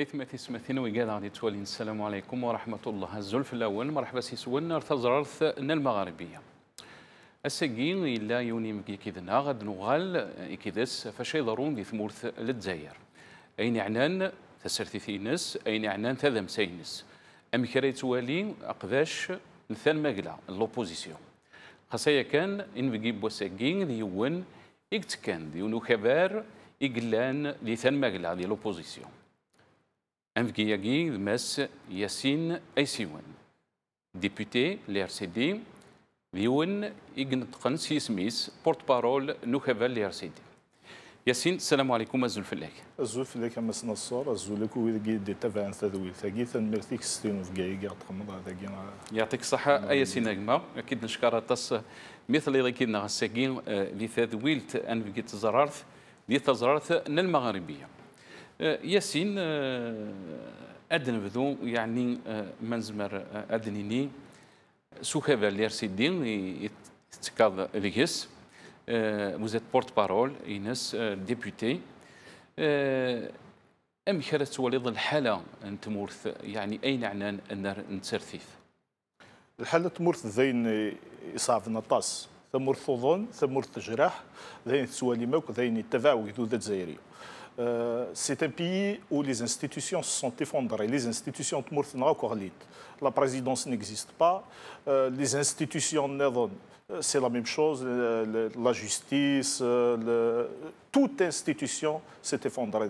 أيثمتي سمثين وقال غادي توالين السلام عليكم ورحمة الله الزلف الأول مرحبا سي سوين ارتزررت المغاربية السجين إلا يوني مكي كذنا غاد نغال إكيدس فشي ضرون دي ثمورث للجزائر أين عنان تسرثي ناس أين عنان تذم سينس أم كريت والي أقداش مثال مقلة لوبوزيسيون خاصية كان إن بجيب وسجين ديون إكتكان ديونو خبار إقلان لثان مقلة دي لوبوزيسيون أمفكياكي ماس ياسين أيسيوان ديبوتي لي ار سي دي ديون إغنطقن سيسميس بورت بارول نوخيفا لي ار سي دي ياسين السلام عليكم أزول فلاك أزول فلاك أمس نصار أزول لك ويدي دي تبع ثذويل ثقي ثنمرتيك ستين في جاي قاعد تخمض هذا جينا يعطيك الصحة أي ياسين أجمع أكيد نشكر تص مثل اللي كنا الساقين لثذويل أنفقيت زرارث دي تزرارث المغاربية ياسين أدن بدو يعني منزمر أدنيني سوخيفا لي ار سي دي يتكاد ليكس vous êtes porte-parole إنس ديبوتي أم كانت وليد الحالة أن تمورث يعني أين عنان النار نتسرثيث الحالة تمورث زين يصعب نطاس ثمورث ثوضون ثمورث جراح زين تسوالي موك زين التفاوي ذو ذات زيري C'est un pays où les institutions se sont effondrées. Les institutions de la présidence n'existe pas. Les institutions c'est la même chose. La justice, toute institution s'est effondrée.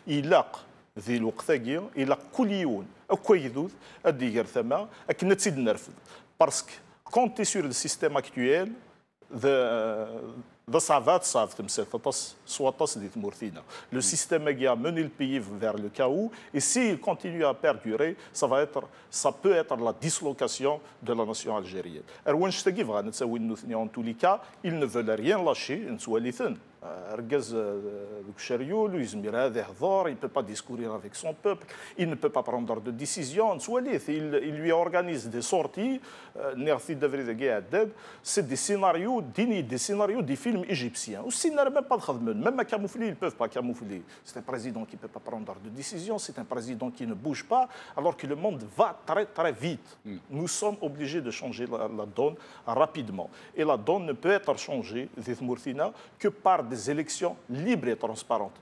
Il a ذي الوقت إلى كل يوم أكويدود أدير ثما أكن تزيد نرفض باسكو كونتي سور لو سيستيم اكتويل ça va le système a mené le pays vers le chaos et s'il continue à perdurer, ça peut être la dislocation de la nation algérienne. En tous les cas, ils ne veulent rien lâcher. Il ne peut pas discourir avec son peuple, il ne peut pas prendre de décision. Il lui organise des sorties. C'est des scénarios dignes des scénarios des films égyptiens. Aussi, même à camoufler, ils ne peuvent pas camoufler. C'est un président qui ne peut pas prendre de décision, c'est un président qui ne bouge pas, alors que le monde va très très vite. Nous sommes obligés de changer la donne rapidement. Et la donne ne peut être changée que par des élections libres et transparentes.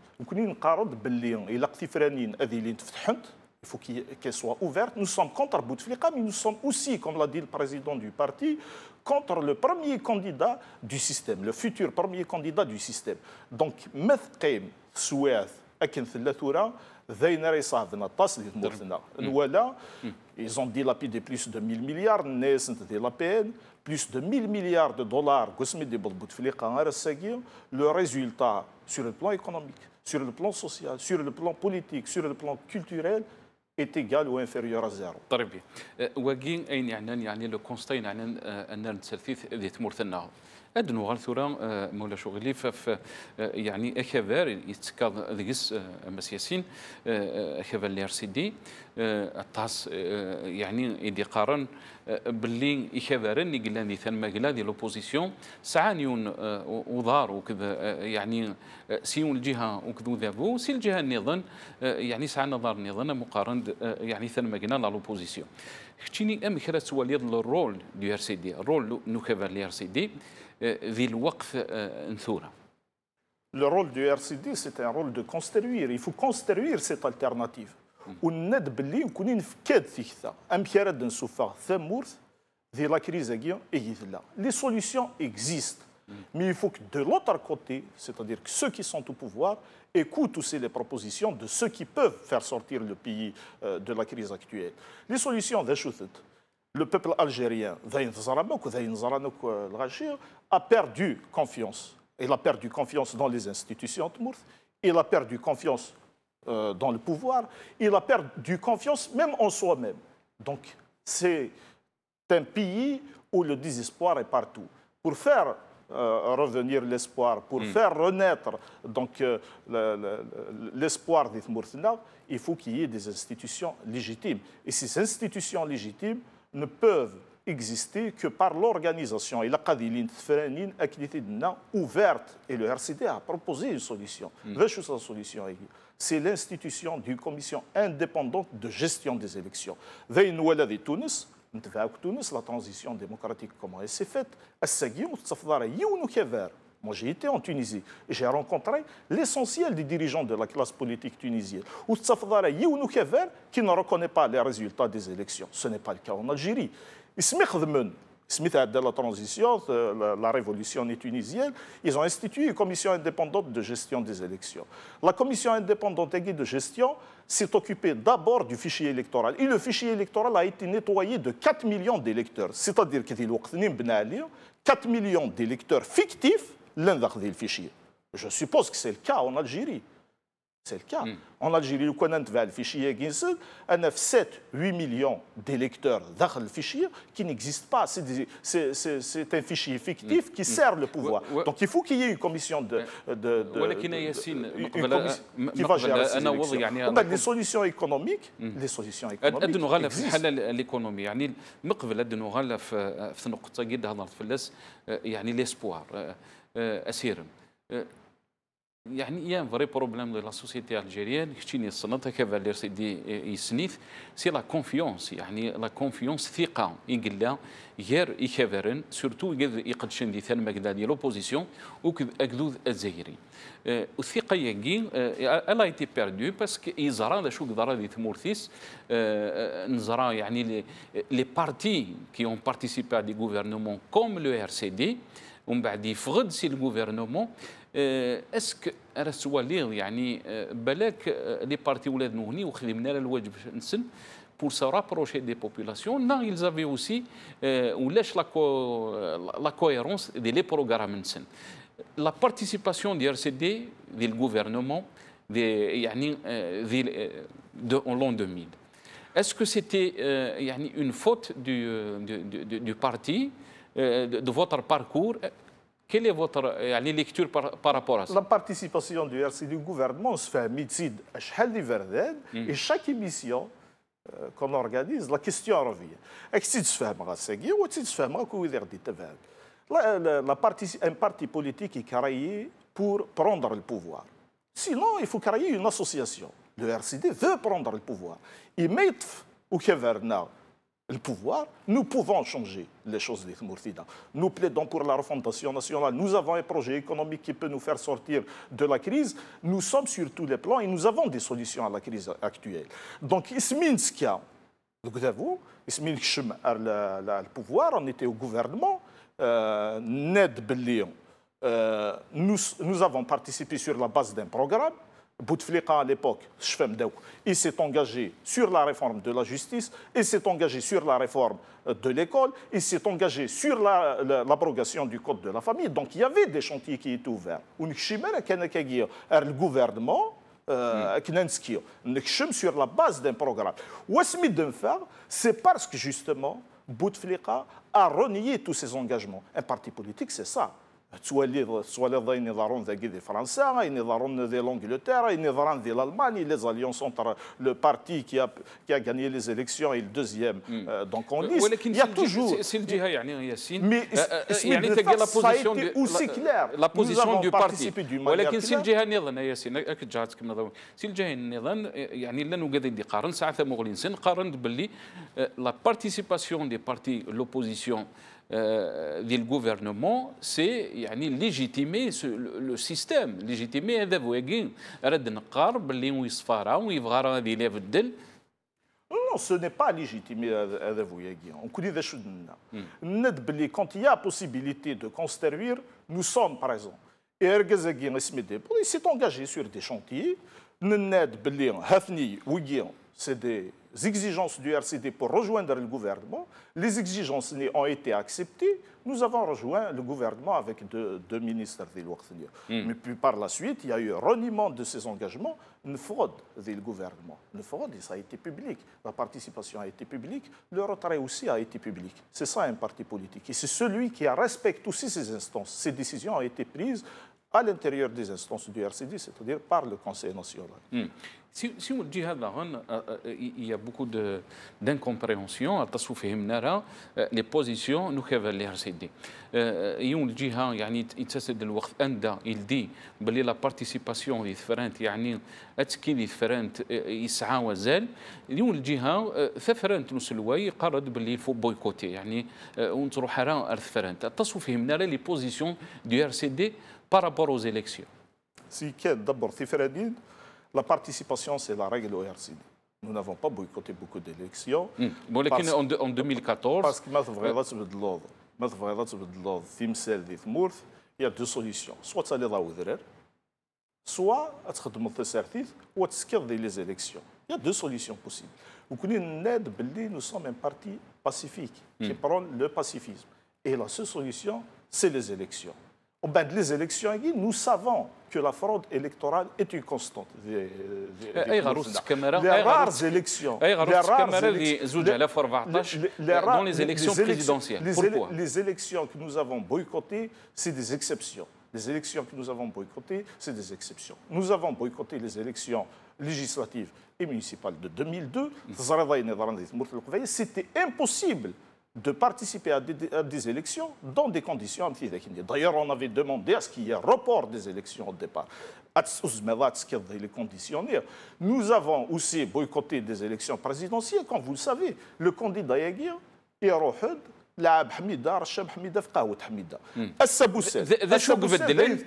Il faut qu'elle soit ouverte. Nous sommes contre Bouteflika, mais nous sommes aussi, comme l'a dit le président du parti, contre le premier candidat du système, le futur premier candidat du système. Donc, ils ont dilapidé plus de 1000 milliards, plus de 1000 milliards de dollars. Le résultat sur le plan économique, sur le plan social, sur le plan politique, sur le plan culturel, est égal ou inférieur à zéro. طيب واقين أين يعني لو كونستاين يعني أن التسلثيث ذي تمرثنا أدنو غالثورا مولا شغلي فف يعني أخبار يتكاد ذيس مسياسين أخبار لي ار سي دي الطاس يعني يدي قارن باللي إخبارن يقلان ذي ثان مقلا ذي لوبوزيسيون سعانيون وضار وكذا يعني سيون الجهة وكذو ذابو سي الجهة النظام يعني سعى نظار النظام مقارن يعني ثان مقلا لا لوبوزيسيون خشيني أم خلات سواليد الرول دي ار سي دي الرول نوخبار لي ار سي دي ذي الوقت انثورة. Le rôle du RCD, c'est un rôle de construire. Il faut construire cette alternative. وناد باللي وكونين نفكاد فيكثا ام كيراد نسوفا ثمورث ذي لا كريز اكيا ايثلا لي سوليوشن اكزيست mais il faut que de l'autre côté, c'est-à-dire que ceux qui sont au pouvoir écoutent aussi les propositions de ceux qui peuvent faire sortir le pays de la crise actuelle. Les solutions le peuple algérien a perdu confiance. Il a perdu confiance dans les institutions, il a perdu confiance dans le pouvoir, il a perdu confiance même en soi-même. Donc, c'est un pays où le désespoir est partout. Pour faire revenir l'espoir, pour faire renaître l'espoir des Mourtina, il faut qu'il y ait des institutions légitimes. Et ces institutions légitimes ne peuvent exister que par l'organisation. Et la Qadilin Tfranin ouverte. Et le RCD a proposé une solution. La solution, c'est l'institution d'une commission indépendante de gestion des élections. La transition démocratique, comment elle s'est faite? Moi, j'ai été en Tunisie et j'ai rencontré l'essentiel des dirigeants de la classe politique tunisienne. Qui ne reconnaît pas les résultats des élections. Ce n'est pas le cas en Algérie. De la transition, la révolution tunisienne, ils ont institué une commission indépendante de gestion des élections. La commission indépendante de gestion s'est occupée d'abord du fichier électoral. Et le fichier électoral a été nettoyé de 4 millions d'électeurs. C'est-à-dire que 4 millions d'électeurs fictifs, l'un le fichier. Je suppose que c'est le cas en Algérie. C'est le cas. En Algérie, le fichier, on a 7-8 millions d'électeurs dans le fichier qui n'existent pas. C'est un fichier fictif qui sert le pouvoir. Donc il faut qu'il y ait une commission qui va gérer ces élections. Les solutions économiques, l'économie يعني مقبل أدنو غالا في نقطة جدا هضرت في اللاس يعني ليسبوار أسيرم يعني il y a un vrai problème de la société algérienne كشتيني الصنطة كفالير سيدي يسنيث سي لا كونفيونس يعني لا كونفيونس ثقة يقلا غير يكفرن سورتو يقدشن دي ثان مقدا ديال لوبوزيسيون وكذوذ الجزائري الثقة يجي elle a été perdue parce que يزرا شو قدرا دي ثمورثيس نزرا يعني les partis qui ont participé à des gouvernements comme le RCD ومن بعد يفقد سي الجوفرنمون اسك رسواليغ يعني بالك لي بارتي ولاد نهني وخدمنا الواجب نسن pour se rapprocher des populations. Non, ils avaient aussi la cohérence des programmes. La participation du RCD, du gouvernement, en l'an 2000. Est-ce que c'était une faute du parti, de votre parcours? Quelle est votre lecture par rapport à ça? La participation du RCD du gouvernement se fait à midi à Verdun et chaque émission qu'on organise, la question revient. Est-ce que tu fais ou tu fais un parti politique est créé pour prendre le pouvoir. Sinon, il faut créer une association. Le RCD veut prendre le pouvoir. Et mettre au Keverna le pouvoir, nous pouvons changer les choses des Mourtida. Nous plaidons pour la refondation nationale. Nous avons un projet économique qui peut nous faire sortir de la crise. Nous sommes sur tous les plans et nous avons des solutions à la crise actuelle. Donc, Isminska, le pouvoir, on était au gouvernement, Ned Bellion. Nous avons participé sur la base d'un programme. Bouteflika à l'époque, il s'est engagé sur la réforme de la justice, il s'est engagé sur la réforme de l'école, il s'est engagé sur l'abrogation du code de la famille. Donc il y avait des chantiers qui étaient ouverts. Le gouvernement, sur la base d'un programme. C'est parce que justement, Bouteflika a renié tous ses engagements. Un parti politique, c'est ça. Soit les des Français, de l'Angleterre, de l'Allemagne, les alliances entre le parti qui a gagné les élections et le deuxième. Donc on dit il y a toujours. Mais ça a été aussi clair. La position du parti. ولكن سي الجهه نظن ياسين اكد جاتك نظن سي الجهه نظن يعني لانه قاعد يدي قارن ساعه مغلين سن قارن باللي la participation des partis l'opposition du gouvernement, c'est légitimer le système, légitimer هذا بواقين رد نقار باللي ويصفارا ويبغى غادي يلعب الدل. Non, ce n'est pas légitimé. On connaît des choses. Quand il y a possibilité de construire, nous sommes présents. Et il s'est engagé sur des chantiers. C'est des exigences du RCD pour rejoindre le gouvernement. Les exigences ont été acceptées. Nous avons rejoint le gouvernement avec deux ministres de l'Ouest. Mais puis par la suite, il y a eu un reniement de ces engagements, une fraude du gouvernement. Une fraude, ça a été public. La participation a été publique. Le retrait aussi a été public. C'est ça un parti politique. Et c'est celui qui respecte aussi ces instances. Ces décisions ont été prises à l'intérieur des instances du RCD, c'est-à-dire par le Conseil national. Si on dit هذا il y a beaucoup d'incompréhension تصفهم نرى les positions نخبة الRCD يوم الجهة يعني يتسد الوقت أندا يلدي بلي لا بارتيسيباسيون ديفرنت يعني أتكي ديفرنت يسعى وزال يوم الجهة ثفرنت نسلوي قرد بلي فو بويكوتي يعني ونتروح راه ارثفرنت تصفهم نرى les positions du RCD par rapport aux élections. Si كان d'abord ثفرانين la participation, c'est la règle au RCD. Nous n'avons pas boycotté beaucoup d'élections. En 2014... Parce que il y a deux solutions. Soit tu aller soit tu les élections. Il y a deux solutions possibles. Nous sommes un parti pacifique qui prend le pacifisme. Et la seule solution, c'est les élections. Les élections, nous savons que la fraude électorale est une constante. Les rares élections. Dans les élections présidentielles. Pourquoi? Les élections que nous avons boycottées, c'est des exceptions. Les élections que nous avons boycottées, c'est des exceptions. Nous avons boycotté les élections législatives et municipales de 2002. C'était impossible de participer à des élections dans des conditions anti-définies. D'ailleurs, on avait demandé à ce qu'il y ait un report des élections au départ. Les conditions. Nous avons aussi boycotté des élections présidentielles, comme vous le savez. Le candidat Yaguir est Rohud, لاعب حميده رشام حميده في قهوه حميده السبوسات ذا شوك بدلن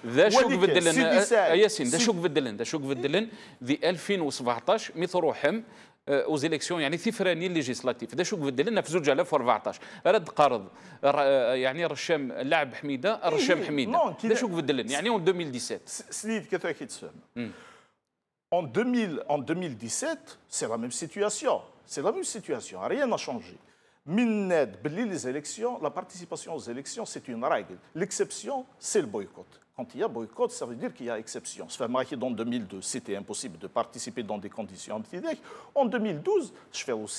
ذا شوك بدلن ياسين ذا شوك بدلن ذا شوك بدلن ذي 2017 ميثروحم aux élections يعني ثفراني ليجيسلاتيف ذا شوك بدلنا في 2014 رد قرض يعني رشام اللاعب حميده رشام حميده ذا شوك بدلن يعني en 2017 سليد كيفاش كيتسمى en 2017 c'est la même situation rien n'a changé. Les élections, la participation aux élections, c'est une règle. L'exception, c'est le boycott. Quand il y a boycott, ça veut dire qu'il y a exception. En 2002, c'était impossible de participer dans des conditions anti-DEC. En 2012,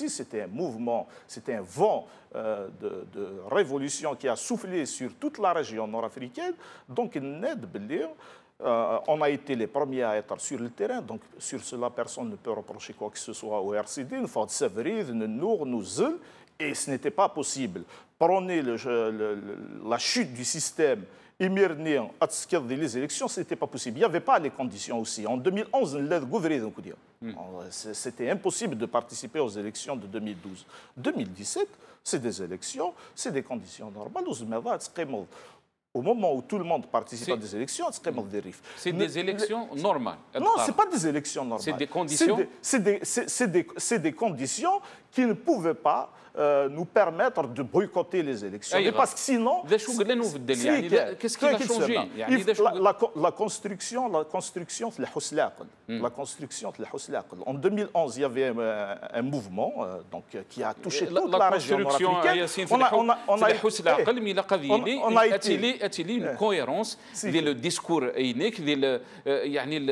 c'était un mouvement, c'était un vent de révolution qui a soufflé sur toute la région nord-africaine. Donc, on a été les premiers à être sur le terrain, donc sur cela, personne ne peut reprocher quoi que ce soit au RCD. Une fois de Sévry, nous et ce n'était pas possible. Prôner la chute du système émirnien à les élections, ce n'était pas possible. Il n'y avait pas les conditions aussi. En 2011, c'était impossible de participer aux élections de 2012. 2017, c'est des élections, c'est des conditions normales. Au moment où tout le monde participe à des élections, c'est des élections normales. Non, ce n'est pas des élections normales. C'est des conditions. C'est des conditions qui ne pouvaient pas nous permettre de boycotter les élections. Mais parce que sinon... Qu'est-ce qui a changé? La construction, en 2011, il y avait un mouvement qui a touché toute la région nord-africaine. On a été une cohérence ديال le discours اينيك ديال يعني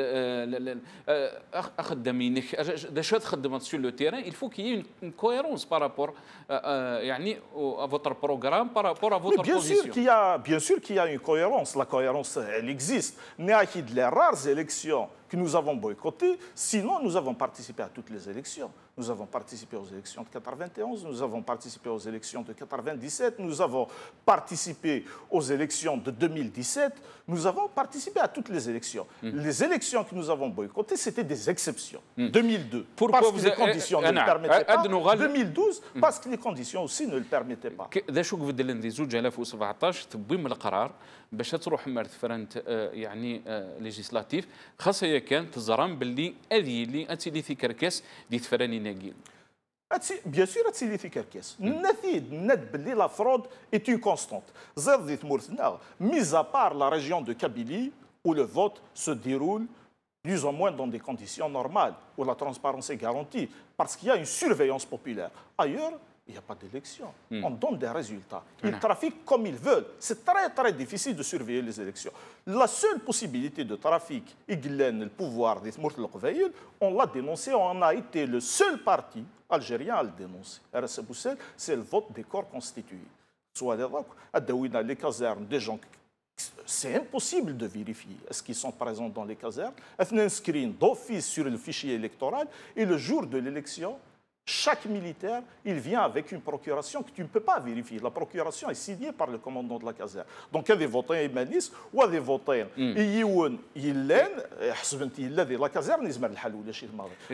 اخدمينك داش تخدم sur le terrain il faut qu'il y ait une cohérence par rapport يعني à votre programme par rapport à votre position. Bien sûr qu'il y a une cohérence. La cohérence, elle existe. Mais il y a les rares élections que nous avons boycottées. Sinon, nous avons participé à toutes les élections. Nous avons participé aux élections de 91, nous avons participé aux élections de 97, nous avons participé aux élections de 2017, nous avons participé à toutes les élections. Les élections que nous avons boycottées, c'était des exceptions. 2002, pourquoi parce que les conditions ne le permettaient pas. 2012, parce que les conditions aussi ne le permettaient pas. باش تروح مرتفرنت يعني ليجيسلاتيف خاصه كان تزرم باللي هذه اللي اتيلي في كركاس دي تفراني ناقين Bien sûr, c'est efficace. La fraude est une constante. Mis à part la région de Kabylie, où le vote se déroule plus ou moins dans des conditions normales, où la transparence est garantie, parce qu'il y a une surveillance populaire. Ailleurs, il n'y a pas d'élection. On donne des résultats. Ils trafiquent comme ils veulent. C'est très, très difficile de surveiller les élections. La seule possibilité de trafic, le pouvoir des Mourtel Qvaïl, on l'a dénoncé, on a été le seul parti algérien à le dénoncer. C'est le vote des corps constitués. Soit les casernes des gens C'est impossible de vérifier. Est-ce qu'ils sont présents dans les casernes? Ils inscrits d'office sur le fichier électoral et le jour de l'élection, chaque militaire, il vient avec une procuration que tu ne peux pas vérifier. La procuration est signée par le commandant de la caserne. Donc, il y a des votants émanistes ou des votants la caserne.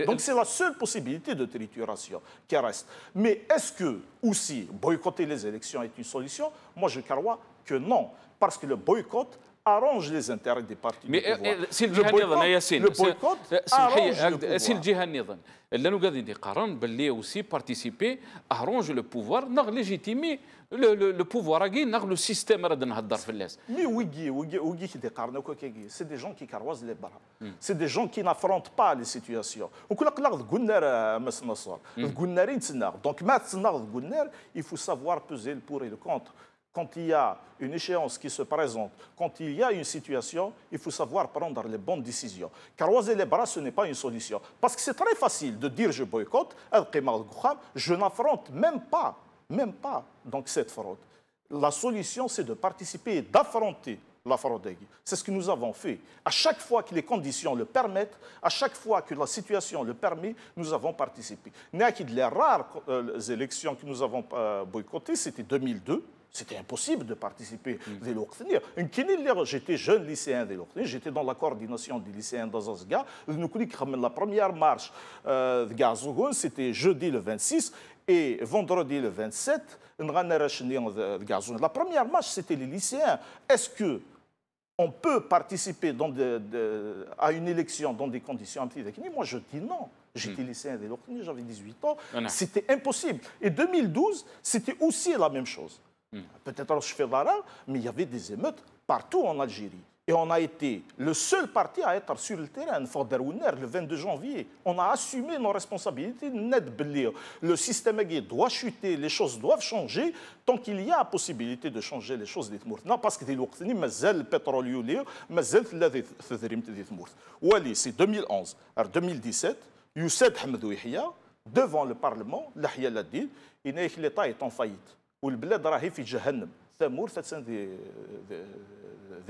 Donc, c'est la seule possibilité de trituration qui reste. Mais est-ce que, aussi, boycotter les élections est une solution? Moi, je crois que non. Parce que le boycott arrange les intérêts des partis du pouvoir. Le boycott arrange le pouvoir. لانه قاعد يقارن باللي aussi participer arrange le pouvoir نغ légitimer le pouvoir اكي نغ le système راه نهضر في الناس. Mais oui qui décarnent quoi c'est des gens qui carroisent les bras. C'est des gens qui n'affrontent pas les situations. وكل قلق قلنا ما سنصر. قلنا رين تسنغ. Donc ما تسنغ قلنا il faut savoir peser le pour et le contre. Quand il y a une échéance qui se présente, quand il y a une situation, il faut savoir prendre les bonnes décisions. Carroiser les bras, ce n'est pas une solution. Parce que c'est très facile de dire je boycotte, je n'affronte même pas donc cette fraude. La solution, c'est de participer et d'affronter la fraude. C'est ce que nous avons fait. À chaque fois que les conditions le permettent, à chaque fois que la situation le permet, nous avons participé. Les rares élections que nous avons boycottées, c'était 2002. C'était impossible de participer dès l'Octanier. J'étais jeune lycéen dès l'Octanier, j'étais dans la coordination des lycéens d'Azazga. La première marche de Gazougoun, c'était jeudi le 26 et vendredi le 27. La première marche, c'était les lycéens. Est-ce qu'on peut participer à une élection dans des conditions anti-techniques? Moi, je dis non. J'étais lycéen dès l'Octanier, j'avais 18 ans. C'était impossible. Et 2012, c'était aussi la même chose. Peut-être je fais l'erreur, mais il y avait des émeutes partout en Algérie. Et on a été le seul parti à être sur le terrain, le 22 janvier. On a assumé nos responsabilités. Le système doit chuter, les choses doivent changer tant qu'il y a la possibilité de changer les choses. Non, parce que le pétrole, c'est 2011. En 2017, Youssef Hamdou Yahya, devant le Parlement, l'État est en faillite. والبلاد راهي في جهنم ثمور فتسان دي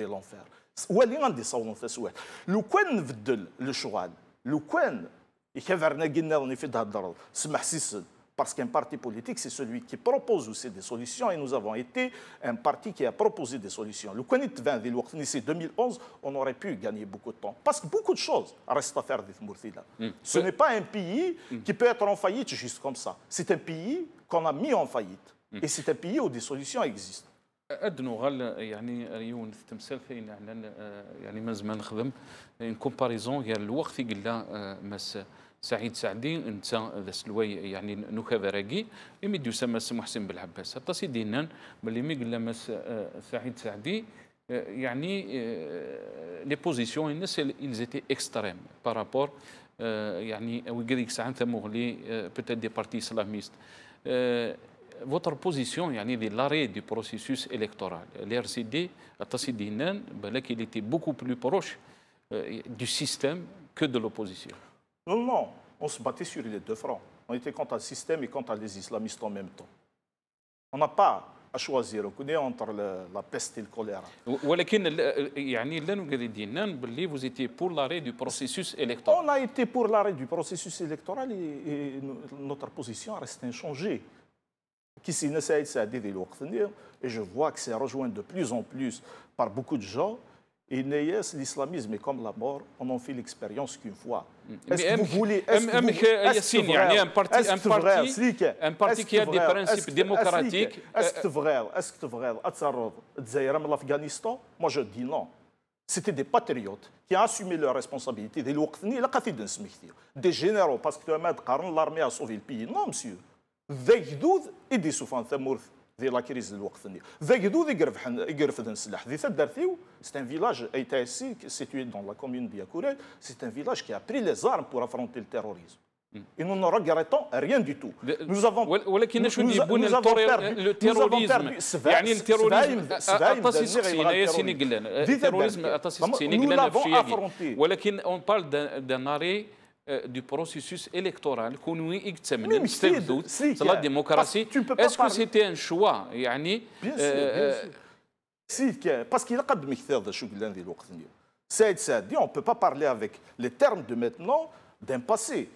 لونفير واللي غندي صون تسوات لو كان نبدل لو شغال لو كان يكفرنا قلنا في هذا سمح سيسن parce qu'un parti politique c'est celui qui propose aussi des solutions et nous avons été un parti qui a proposé des solutions. Le Kwanit 20 dès l'Ouest, c'est 2011, on aurait pu gagner beaucoup de temps parce que beaucoup de choses restent à faire des Mourtila. Ce n'est pas un pays qui peut être en faillite juste comme ça. C'est un pays qu'on a mis en faillite. Et c'est un pays où des solutions existent. أدنو غال يعني ريون في تمثال فين يعني ما زمان نخدم ان كومباريزون ديال الوقت قلنا مس سعيد سعدي انت ذا سلوي يعني نوكا راكي يمد يسمى محسن بالعباس حتى سيدينا ملي مي قلنا مس سعيد سعدي يعني لي بوزيسيون الناس ils étaient extrêmes par rapport يعني ويقدر ساعات ثمو لي peut-être des partis islamistes. Votre position, de l'arrêt du processus électoral, l'RCD, il était beaucoup plus proche du système que de l'opposition. Non, on se battait sur les deux fronts. On était contre le système et contre les islamistes en même temps. On n'a pas à choisir, on est entre la peste et le choléra. Vous étiez pour l'arrêt du processus électoral. On a été pour l'arrêt du processus électoral et notre position reste inchangée. Et je vois que c'est rejoint de plus en plus par beaucoup de gens. Et l'islamisme est comme la mort, on en fait l'expérience qu'une fois. Est-ce que vous voulez... Un parti qui a des principes démocratiques... Est-ce que c'est vrai l'Afghanistan? Moi je dis non. C'était des patriotes qui ont assumé leurs responsabilités. Des généraux, parce que l'armée a sauvé le pays. Non, monsieur. ذاكدود يدي سوفان ثمورث ديال لا كريز الوقتني ذاكدود يقرفد السلاح ذي تدارثيو c'est un village ici situé dans la commune de Yakourel, c'est un village qui a pris les armes pour affronter le terrorisme. Et nous ne regrettons rien du tout. Nous avons perdu le terrorisme. Nous l'avons affronté. On parle d'un arrêt du processus électoral c'est la démocratie. Est-ce que c'était un choix parce qu'il a قدم كثير شو قلنا ذي الوقت نيو. Saïd Saadi, on ne peut pas parler avec les termes de maintenant d'un passé.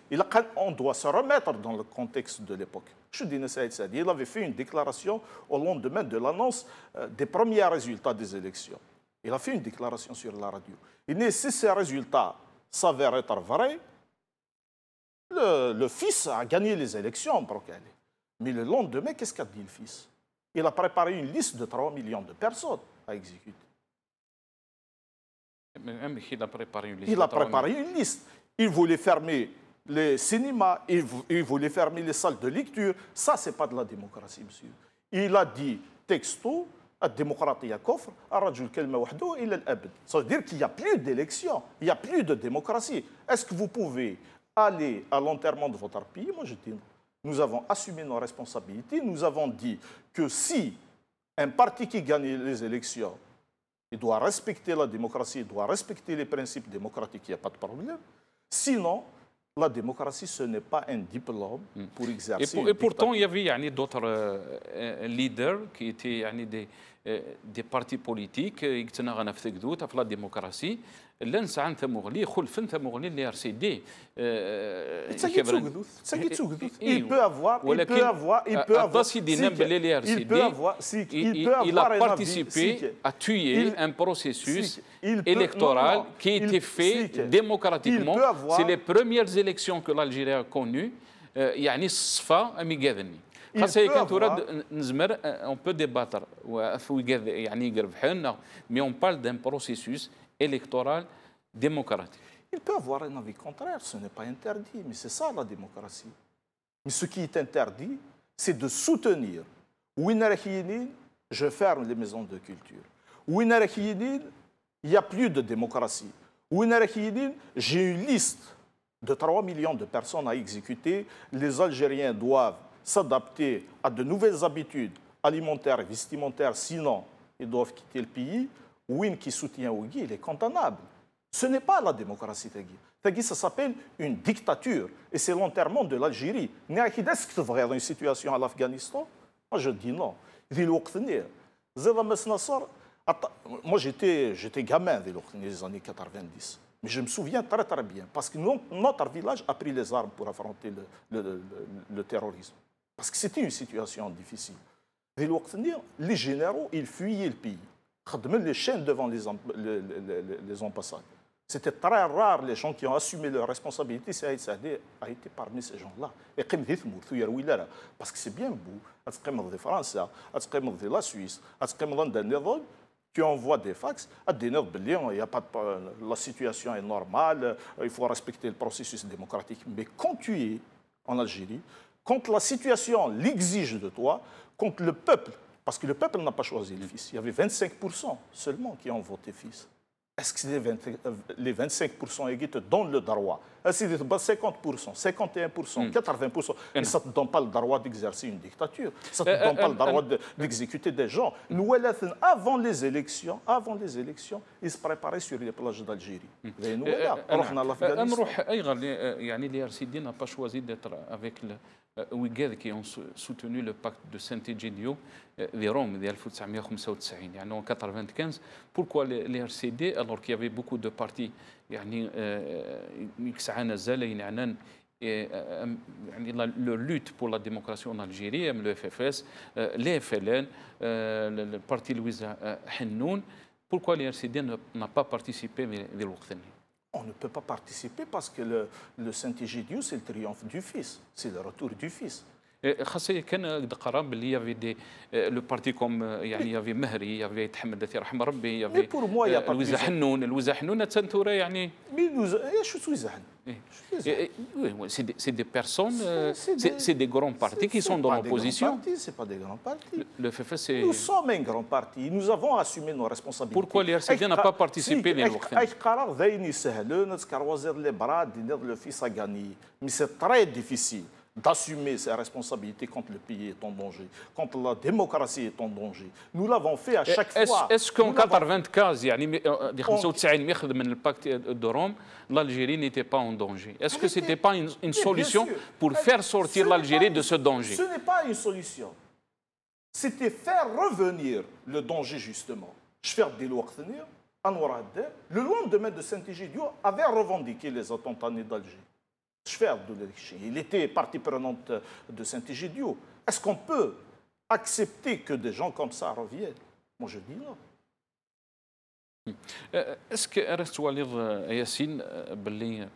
On doit se remettre dans le contexte de l'époque. Je dis Saïd Saadi, il avait fait une déclaration au lendemain de l'annonce des premiers résultats des élections. Il a fait une déclaration sur la radio. Il dit si ces résultats s'avèrent être vrais, le fils a gagné les élections. Mais le lendemain, qu'est-ce qu'a dit le fils? Il a préparé une liste de 3 millions de personnes à exécuter. Il a préparé une liste. Il a préparé une liste. Il voulait fermer les cinémas, il voulait fermer les salles de lecture. Ça, ce n'est pas de la démocratie, monsieur. Il a dit texto, la démocratie à coffre, ça veut dire qu'il n'y a plus d'élections, il n'y a plus de démocratie. Est-ce que vous pouvez aller à l'enterrement de votre pays? Moi, je dis non. Nous avons assumé nos responsabilités. Nous avons dit que si un parti qui gagne les élections, il doit respecter la démocratie, il doit respecter les principes démocratiques, il n'y a pas de problème. Sinon, la démocratie, ce n'est pas un diplôme pour exercer. Et pourtant, il y avait d'autres leaders qui étaient des partis politiques qui étaient dans la démocratie. لا نسعى نتمغلي خلفن تمغلي اللي ار سي دي il peut avoir il a participé à tuer un processus électoral qui a été fait démocratiquement. C'est les premières élections que l'Algérie a connues. يعني الصفا ميقاذني خاصة كان تراد نزمر on peut débattre يعني يقرب حالنا mais on parle d'un processus électoral démocratique. Il peut avoir un avis contraire, ce n'est pas interdit, mais c'est ça la démocratie. Mais ce qui est interdit, c'est de soutenir. Je ferme les maisons de culture. Il n'y a plus de démocratie. J'ai une liste de 3 millions de personnes à exécuter. Les Algériens doivent s'adapter à de nouvelles habitudes alimentaires et vestimentaires, sinon ils doivent quitter le pays. Ouin qui soutient Ougui, il est condamnable. Ce n'est pas la démocratie, Tagui. Tagui, ça s'appelle une dictature. Et c'est l'enterrement de l'Algérie. Est-ce que tu devrais dans une situation à l'Afghanistan? Moi, je dis non. Moi, j'étais gamin dans les années 90. Mais je me souviens très très bien. Parce que notre village a pris les armes pour affronter le terrorisme. Parce que c'était une situation difficile. Les généraux, ils fuyaient le pays. Les chaînes devant les ambassades. C'était très rare les gens qui ont assumé leurs responsabilités. Saïd Saadi a été parmi ces gens-là. Parce que c'est bien beau. De France, de la Suisse, tu envoies des fax. Il y a pas la situation est normale, il faut respecter le processus démocratique. Mais quand tu es en Algérie, quand la situation l'exige de toi, quand le peuple, parce que le peuple n'a pas choisi le fils, il y avait 25% seulement qui ont voté fils. Est-ce que les 25% qui te donnent le droit? C'est 50%, 51%, 80%. Et ça ne te donne pas le droit d'exercer une dictature. Ça ne te donne pas le droit d'exécuter des gens. Nous, avant les élections, ils se préparaient sur les plages d'Algérie. l'IRCD n'a pas choisi d'être avec le Ouigad qui ont soutenu le pacte de Saint-Égidio des Roms de 1995, en 1995. Pourquoi l'IRCD alors qu'il y avait beaucoup de partis leur lutte pour la démocratie en Algérie, le FFS, les FLN, le parti Louise Hennoun, pourquoi l'IRCD n'a pas participé à l'Ouqtani? On ne peut pas participer parce que le Saint-Égidio, c'est le triomphe du Fils, c'est le retour du Fils. خاصة كان قراب اللي يافي دي لو بارتي كوم يعني يافي مهري يافي تحمد الذي رحم ربي يافي لويزا حنون لويزا حنون تنتورا يعني شو لويزا حنون c'est des personnes c'est des grands partis qui sont dans l'opposition. C'est pas des grands partis. Le FFS c'est nous sommes un grand parti, nous avons assumé nos responsabilités. Pourquoi l'IRCD n'a pas participé à l'Ouqtani? قرار ذهني سهل نذكر وزير لي براد le fils a gagné, mais c'est très difficile d'assumer ses responsabilités quand le pays est en danger, quand la démocratie est en danger. Nous l'avons fait à chaque fois. Est-ce qu'en 95 يعني 95 ياخذ من الباكت de Rome, l'Algérie n'était pas en danger? Est-ce que ce n'était pas une solution pour faire sortir l'Algérie de ce danger? Ce n'est pas une solution. C'était faire revenir le danger justement. شفيق ديال الوقت نيا انور هدام لو lendemain de Saint-Egidio avait revendiqué les attentats d'Alger. Il était partie prenante de Saint-Egidio. Est-ce qu'on peut accepter que des gens comme ça reviennent? Moi je dis non. اسك ارست تواليض ياسين باللي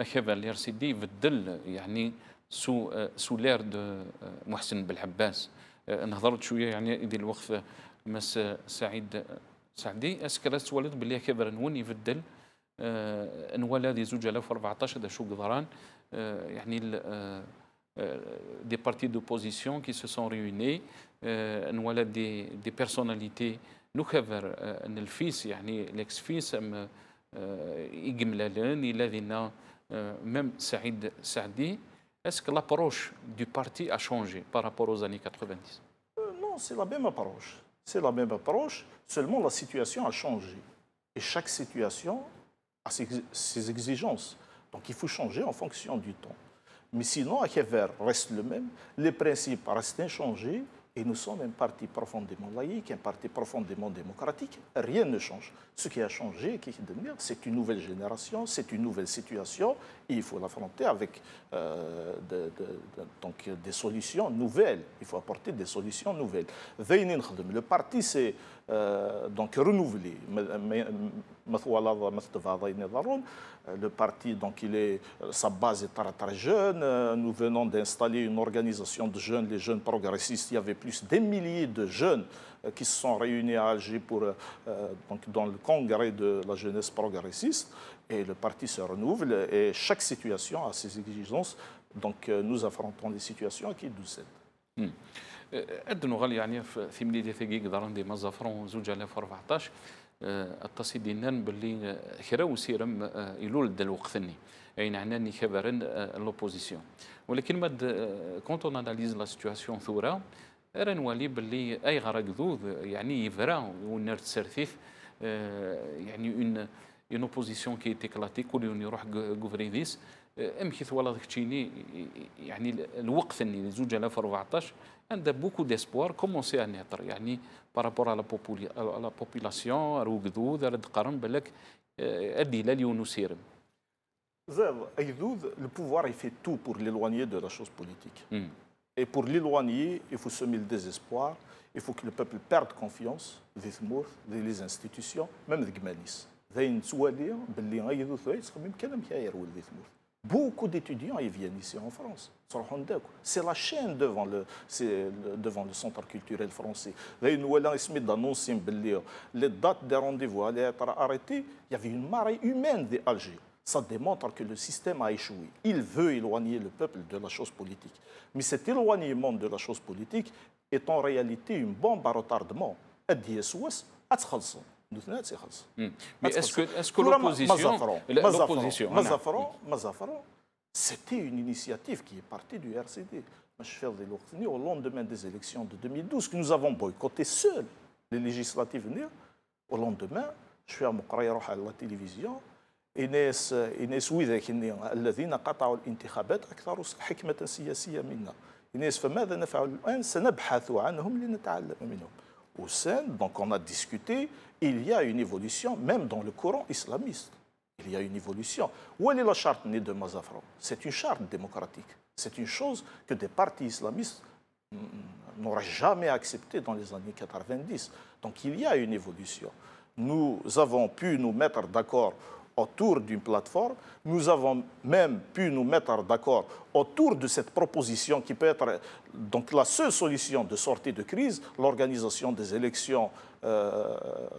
اكابا الار سي دي بدل يعني سو لير دو محسن بالحباس نهضرت شويه يعني يدير الوقت مس سعيد سعدي اسك ارست تواليض باللي اكابا نون يبدل نوالا دي 2014 هذا شو قدران يعني des partis d'opposition qui se sont réunis نوالا دي personnalités نكفر ان الفيس يعني الاكس فيس يجملالن الذين même Saïd Saadi, est-ce que l'approche du parti a changé par rapport aux années 90? Non, c'est la même approche. C'est la même approche, seulement la situation a changé. Et chaque situation a ses exigences. Donc il faut changer en fonction du temps. Mais sinon, Akever reste le même, les principes restent inchangés, et nous sommes un parti profondément laïque, un parti profondément démocratique. Rien ne change. Ce qui a changé, c'est une nouvelle génération, c'est une nouvelle situation, et il faut l'affronter avec donc des solutions nouvelles. Il faut apporter des solutions nouvelles. Le parti s'est donc renouvelé. Le parti, donc, sa base est très, très jeune. Nous venons d'installer une organisation de jeunes, les jeunes progressistes. Il y avait plus d'un millier de jeunes qui se sont réunis à Alger donc, dans le congrès de la jeunesse progressiste. Et le parti se renouvelle et chaque situation a ses exigences. Donc nous affrontons des situations qui nous aident. أدنو غالي يعني في مليدة ثقيق دارن دي مزافرون زوج 2014 التصيدين باللي خراو سيرم يلول دل وقتني أي نعناني خبرن لوبوزيسيون ولكن مد كونت اون اناليز لا سيتواسيون ثورة راه نولي باللي أي غرق ذوذ يعني يفرا ونرد سرثيث يعني اون اوبوزيسيون كي تيكلاتي كل يوم يروح غوفريديس امكث ولا ذكتشيني يعني الوقت اللي زوج 2014 عنده بوكو ديسبوار كومونسي ان يطر يعني بارابور على لا بوبولاسيون روق ذوذ رد قرن بالك ادي لا اليوم سيرم زاد ايذوذ le pouvoir il fait tout pour l'éloigner de la chose politique. Et pour l'éloigner, il faut semer le désespoir, il faut que le peuple perde confiance dans les institutions, même les Gmanis. Beaucoup d'étudiants ils viennent ici en France. C'est la chaîne devant le centre culturel français. Les dates des rendez-vous allaient être arrêtées. Il y avait une marée humaine d'Alger. Ça démontre que le système a échoué. Il veut éloigner le peuple de la chose politique. Mais cet éloignement de la chose politique est en réalité une bombe à retardement. Mais est-ce que l'opposition Mazafaran, c'était une initiative qui est partie du RCD. Au lendemain des élections de 2012, que nous avons boycotté seuls les législatives, au lendemain, je suis à la télévision. الناس وذاك الذين قطعوا الانتخابات أكثر حكمة سياسية منا. الناس فماذا نفعل الآن؟ سنبحث عنهم لنتعلم منهم. Au sein, donc on a discuté, il y a une évolution, même dans le courant islamiste. Il y a une évolution. Où est la charte née de Mazafran? C'est une charte démocratique. C'est une chose que des partis islamistes n'auraient jamais acceptée dans les années 90. Donc il y a une évolution. Nous avons pu nous mettre d'accord autour d'une plateforme. Nous avons même pu nous mettre d'accord autour de cette proposition qui peut être donc la seule solution de sortie de crise, l'organisation des élections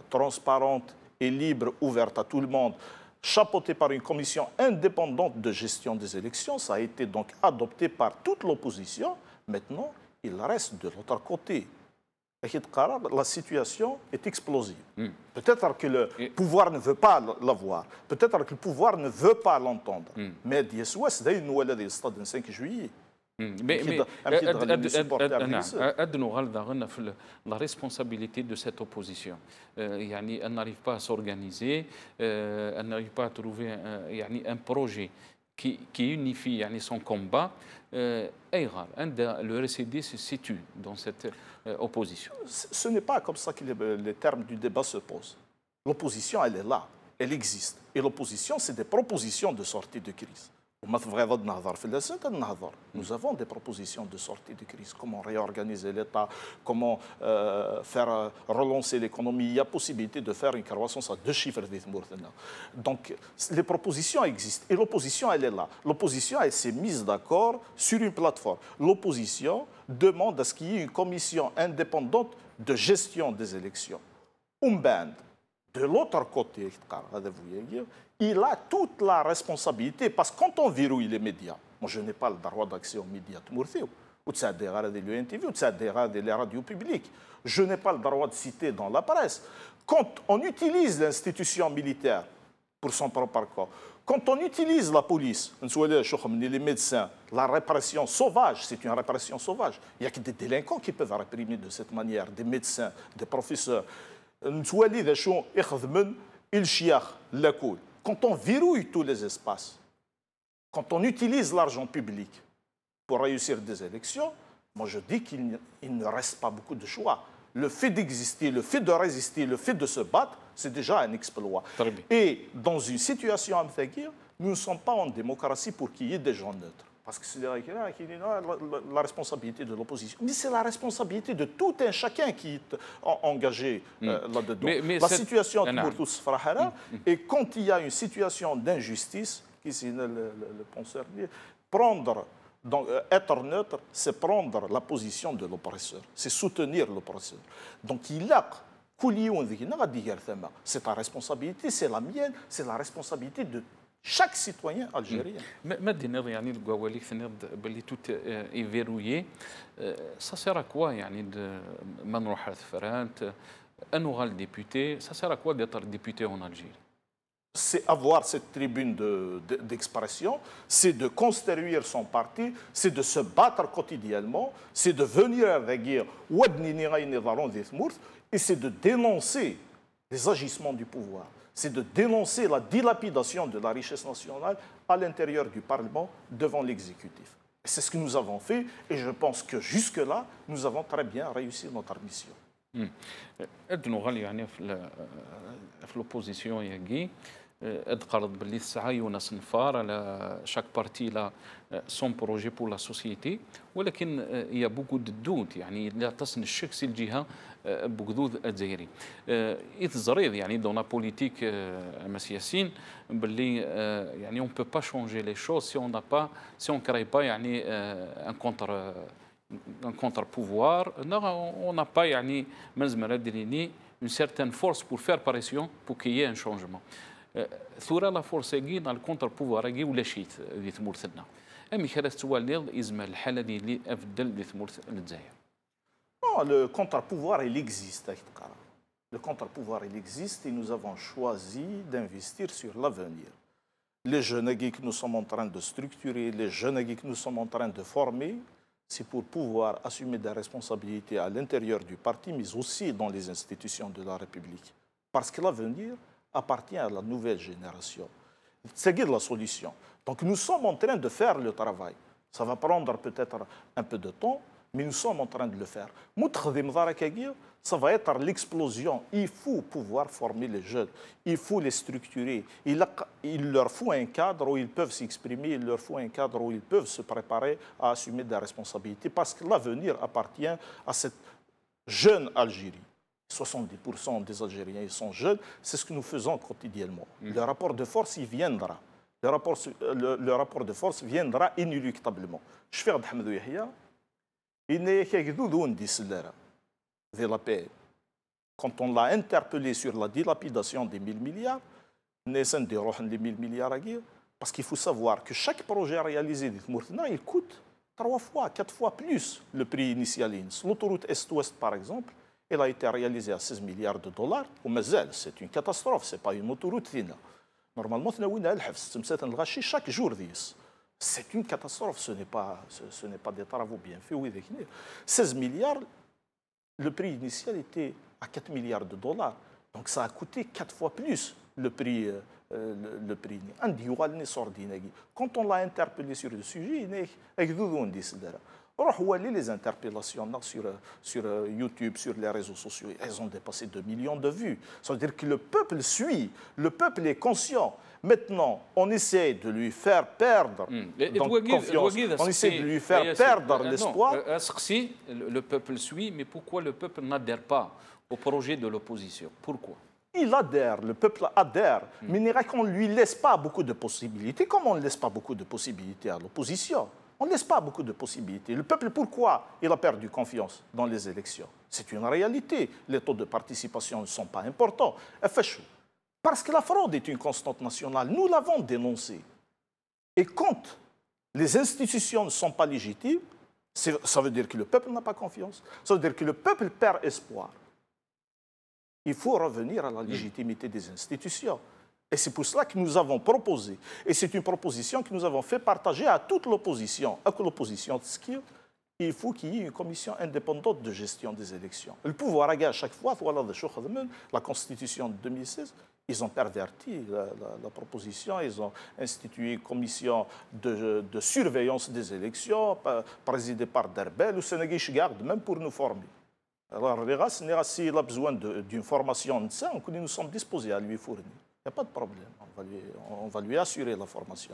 transparentes et libres, ouvertes à tout le monde, chapeautée par une commission indépendante de gestion des élections. Ça a été donc adopté par toute l'opposition. Maintenant, il reste de l'autre côté. La situation est explosive. Peut-être que le pouvoir ne veut pas l'avoir. Peut-être que le pouvoir ne veut pas l'entendre. Mais c'est le 5 juillet. La responsabilité de cette opposition. Elle n'arrive pas à s'organiser, elle n'arrive pas à trouver un projet qui unifie يعني son combat. أي غار le RCD se situe dans cette opposition. Ce n'est pas comme ça que les termes du débat se posent. L'opposition, elle est là, elle existe. Et l'opposition, c'est des propositions de sortie de crise. Nous avons des propositions de sortie de crise. Comment réorganiser l'État, comment faire relancer l'économie. Il y a possibilité de faire une croissance à 2 chiffres. Donc, les propositions existent. Et l'opposition, elle est là. L'opposition, elle s'est mise d'accord sur une plateforme. L'opposition demande à ce qu'il y ait une commission indépendante de gestion des élections. De l'autre côté, il a toute la responsabilité, parce que quand on verrouille les médias, moi je n'ai pas le droit d'accès aux médias, les radios publiques, je n'ai pas le droit de citer dans la presse. Quand on utilise l'institution militaire pour son propre corps, quand on utilise la police, les médecins, la répression sauvage, c'est une répression sauvage. Il n'y a que des délinquants qui peuvent réprimer de cette manière, des médecins, des professeurs. Quand on verrouille tous les espaces, quand on utilise l'argent public pour réussir des élections, moi je dis qu'il ne reste pas beaucoup de choix. Le fait d'exister, le fait de résister, le fait de se battre, c'est déjà un exploit. Et dans une situation à Mthagir, nous ne sommes pas en démocratie pour qu'il y ait des gens neutres. Parce que c'est la responsabilité de l'opposition. Mais c'est la responsabilité de tout un chacun qui est engagé là-dedans. La situation de Mourtous Frahara, et quand il y a une situation d'injustice, qui c'est le penseur dit, être neutre, c'est prendre la position de l'oppresseur, c'est soutenir l'oppresseur. Donc il a c'est ta responsabilité, c'est la mienne, c'est la responsabilité de chaque citoyen algérien. Maintenant, يعني القوالي باللي tout est verrouillé. Ça sert à quoi يعني ما نروح فرانت أنو député, ça sert à quoi d'être député en Algérie? C'est avoir cette tribune d'expression, c'est de construire son parti, c'est de se battre quotidiennement, c'est de venir à la guerre, et c'est de dénoncer les agissements du pouvoir. C'est de dénoncer la dilapidation de la richesse nationale à l'intérieur du Parlement devant l'exécutif. C'est ce que nous avons fait et je pense que jusque-là, nous avons très bien réussi notre mission. في l'opposition ياكي ذكرت باللي الساعه يونس نفار على شاك بارتي لا سون بروجي بور لا سوسيتي ولكن يا بوكو دو دوت يعني لا تصن الشك سي الجهه بوكدود الجزائري يتزريض يعني دون لا بوليتيك مس ياسين باللي يعني اون بو با شونجي لي شوز سي اون با سي اون كراي با يعني ان كونتر un contre-pouvoir, on n'a pas une certaine force pour faire pression pour qu'il y ait un changement. ثورة لا فورس dans le contre-pouvoir ولا شيء اللي تمورث لنا. أمي خلاص توالد إزمة الحالة دي اللي أفضل اللي تمورث للجزائر. Non, le contre-pouvoir, il existe. Le contre-pouvoir, il existe et nous avons choisi d'investir sur l'avenir. Les jeunes que nous sommes en train de structurer, les jeunes que nous sommes en train de former, c'est pour pouvoir assumer des responsabilités à l'intérieur du parti, mais aussi dans les institutions de la République. Parce que l'avenir appartient à la nouvelle génération. C'est la solution. Donc nous sommes en train de faire le travail. Ça va prendre peut-être un peu de temps, mais nous sommes en train de le faire. Ça va être l'explosion. Il faut pouvoir former les jeunes. Il faut les structurer. Il leur faut un cadre où ils peuvent s'exprimer. Il leur faut un cadre où ils peuvent se préparer à assumer des responsabilités. Parce que l'avenir appartient à cette jeune Algérie. 70% des Algériens ils sont jeunes. C'est ce que nous faisons quotidiennement. Le rapport de force, il viendra. Le rapport de force viendra inéluctablement. Je fais Ahmed Yahya. Il n'est de la paix. Quand on l'a interpellé sur la dilapidation des 1000 milliards, les 1000 milliards à guerre, parce qu'il faut savoir que chaque projet réalisé il coûte 3 fois, 4 fois plus le prix initial. L'autoroute Est-Ouest, par exemple, elle a été réalisée à 16 milliards de dollars. C'est une catastrophe, ce n'est pas une autoroute. Normalement, chaque jour. C'est une catastrophe, ce n'est pas des travaux bien faits. 16 milliards, le prix initial était à 4 milliards de dollars. Donc ça a coûté 4 fois plus le prix le prix. Quand on l'a interpellé sur le sujet, il a les interpellations sur YouTube, sur les réseaux sociaux. Elles ont dépassé 2 millions de vues. Ça veut dire que le peuple suit, le peuple est conscient. Maintenant, on essaie de lui faire perdre confiance, on essaie de lui faire perdre l'espoir. Le peuple suit, mais pourquoi le peuple n'adhère pas au projet de l'opposition? Pourquoi? Il adhère, le peuple adhère, mais on ne lui laisse pas beaucoup de possibilités, comme on ne laisse pas beaucoup de possibilités à l'opposition. On ne laisse pas beaucoup de possibilités. Le peuple, pourquoi il a perdu confiance dans les élections? C'est une réalité. Les taux de participation ne sont pas importants. Parce que la fraude est une constante nationale. Nous l'avons dénoncée. Et quand les institutions ne sont pas légitimes, ça veut dire que le peuple n'a pas confiance. Ça veut dire que le peuple perd espoir. Il faut revenir à la légitimité des institutions. Et c'est pour cela que nous avons proposé, et c'est une proposition que nous avons fait partager à toute l'opposition, il faut qu'il y ait une commission indépendante de gestion des élections. Le pouvoir à chaque fois, la Constitution de 2016, ils ont perverti la proposition, ils ont institué une commission de surveillance des élections, présidée par Derbel, ou Sénégal garde même pour nous former. Alors, s'il a besoin d'une formation de ça, nous sommes disposés à lui fournir. Il n'y a pas de problème. On va lui assurer la formation.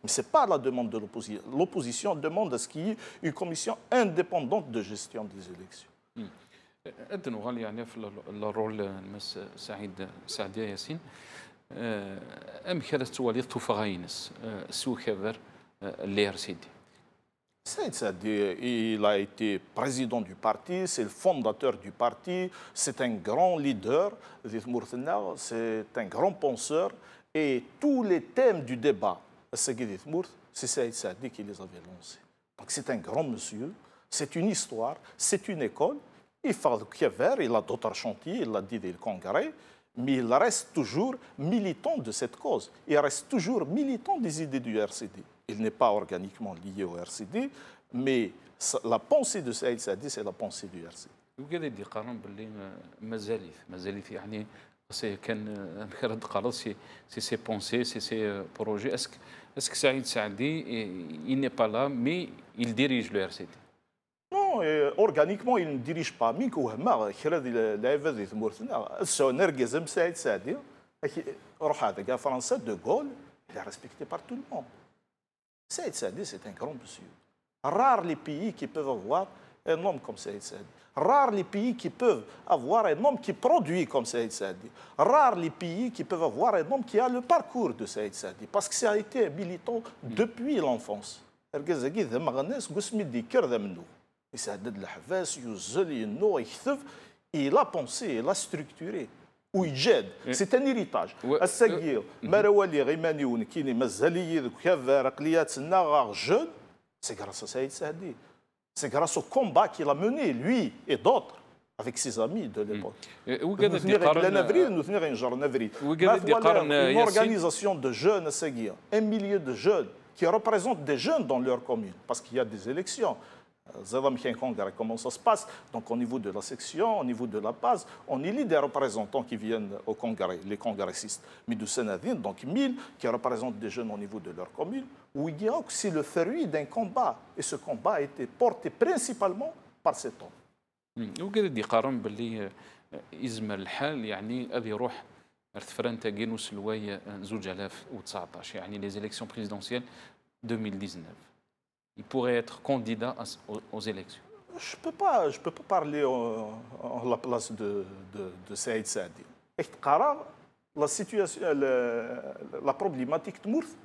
Mais ce n'est pas la demande de l'opposition. L'opposition demande à ce qu'il y ait une commission indépendante de gestion des élections. أدنو غالي يعني في الرول مس سعيد ياسين أم كانت توالي توفغاينس سو خبر اللي رسيدي Saïd Saadi, il a été président du parti, c'est le fondateur du parti, c'est un grand leader, c'est un grand penseur, et tous les thèmes du débat, c'est Saïd Saadi qui les avait lancés. Donc c'est un grand monsieur, c'est une histoire, c'est une école. Il a d'autres chantiers, il a dit des congrès, mais il reste toujours militant de cette cause. Il reste toujours militant des idées du RCD. Il n'est pas organiquement lié au RCD, mais la pensée de Saïd Saadi, c'est la pensée du RCD. وقال يدي قارن باللي مازاليت يعني كان مخرج قرار سي بونسي سي بروجي اسك سعيد سعدي il n'est pas là mais il dirige le RCD. Non, organiquement, il ne dirige pas. Mais quand il de Gaulle, il est respecté par tout le monde. Saïd Saadi, c'est un grand monsieur. Rares les pays qui peuvent avoir un homme comme Saïd Saadi. Rares les pays qui peuvent avoir un homme qui produit comme Saïd Saadi. Rares les pays qui peuvent avoir un homme qui a le parcours de Saïd Saadi. Parce que ça a été un militant depuis l'enfance. Il a pensé, il a structuré. C'est un héritage. C'est grâce à Saïd Saadi. C'est grâce au combat qu'il a mené, lui et d'autres, avec ses amis de l'époque. Une organisation de jeunes, un millier de jeunes qui représentent des jeunes dans leur commune, parce qu'il y a des élections. Comment ça se passe? Donc au niveau de la section, au niveau de la base, on élit des représentants qui viennent au congrès, les congressistes. Mais du Sénadine, donc 1000 qui représentent des jeunes au niveau de leur commune, où il y a aussi le fruit d'un combat. Et ce combat a été porté principalement par cet homme. وقال دي قارن باللي إزمة الحال يعني غادي يروح ارتفران تاكين وسلواي 2019 يعني les élections présidentielles 2019. Il pourrait être candidat aux élections. Je ne peux pas parler en la place de Saïd Saadi. La situation, la problématique de Mourth,